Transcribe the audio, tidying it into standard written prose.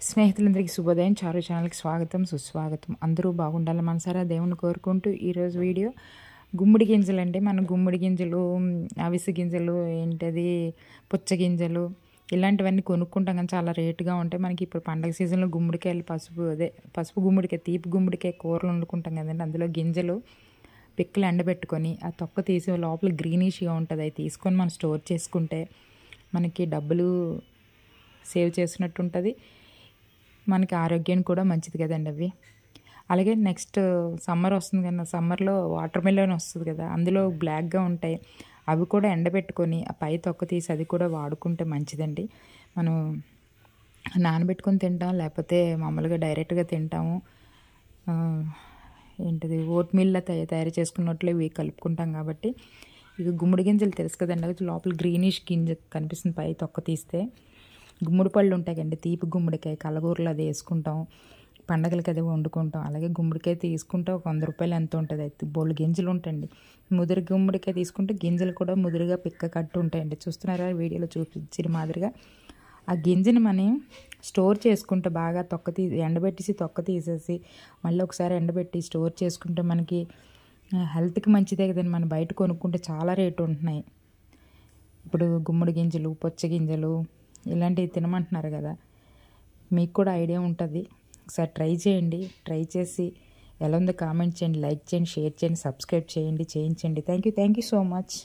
స్నేహితులందరికీ శుభోదయం. చారు ఛానల్కి స్వాగతం సుస్వాగతం. అందరూ బాగుండాలి మనసారా దేవుని కోరుకుంటూ ఈరోజు వీడియో గుమ్మడి గింజలు అండి. మన గుమ్మడి గింజలు, అవిసె గింజలు, ఏంటది పుచ్చ గింజలు ఇలాంటివన్నీ కొనుక్కుంటాం కానీ చాలా రేటుగా ఉంటాయి. మనకి ఇప్పుడు పండగ సీజన్లో గుమ్మడికాయలు పసుపు గుమ్మడికాయ, తీపి గుమ్మడికాయ కూరలు వండుకుంటాం కదండి. అందులో గింజలు పిక్కలు ఎండబెట్టుకొని ఆ తొక్క తీసి లోపల గ్రీనిష్గా ఉంటుంది. అవి తీసుకొని మనం స్టోర్ చేసుకుంటే మనకి డబ్బులు సేవ్ చేసినట్టు ఉంటుంది, మనకి ఆరోగ్యానికి కూడా మంచిది కదండి అవి. అలాగే నెక్స్ట్ సమ్మర్ వస్తుంది కదా, సమ్మర్లో వాటర్ మెలన్ వస్తుంది కదా, అందులో బ్లాక్గా ఉంటాయి. అవి కూడా ఎండబెట్టుకొని ఆ పై తొక్క తీసి అది కూడా వాడుకుంటే మంచిదండి. మనం నానబెట్టుకొని తింటాం, లేకపోతే మామూలుగా డైరెక్ట్గా తింటాము. ఏంటిది ఓట్ మీల్లో తయారు చేసుకున్నట్లు ఇవి కలుపుకుంటాం కాబట్టి. ఇక గుమ్మడి గింజలు తెలుసు కదండి, అవి లోపల గ్రీనిష్ గింజ కనిపిస్తుంది పై తొక్క తీస్తే. గుమ్మడి పళ్ళు ఉంటాయి కండి, తీపి గుమ్మడికాయ కలగూరలు అది వేసుకుంటాం, పండగలకి అది వండుకుంటాం. అలాగే గుమ్మడికాయ తీసుకుంటే ఒక 100 రూపాయలు ఎంత ఉంటుంది. అయితే బోళ్ళు గింజలు ఉంటాయండి. ముదిరి గుమ్మడికాయ తీసుకుంటే గింజలు కూడా ముదిరిగా పిక్క కట్టు ఉంటాయండి. చూస్తున్నారా వీడియోలో చూపించిన మాదిరిగా. ఆ గింజని మనం స్టోర్ చేసుకుంటే బాగా ఎండబెట్టేసి తొక్క తీసేసి మళ్ళీ ఒకసారి ఎండబెట్టి స్టోర్ చేసుకుంటే మనకి హెల్త్కి మంచిదే కదండి. మనం బయట కొనుక్కుంటే చాలా రేటు ఉంటున్నాయి. ఇప్పుడు గుమ్మడి గింజలు, పుచ్చ గింజలు ఇలాంటివి తినమంటున్నారు కదా, మీకు కూడా ఐడియా ఉంటుంది. ఒకసారి ట్రై చేయండి. ట్రై చేసి ఎలా ఉందో కామెంట్ చేయండి, లైక్ చేయండి, షేర్ చేయండి, సబ్స్క్రైబ్ చేయండి, చేయించండి. Thank you so much.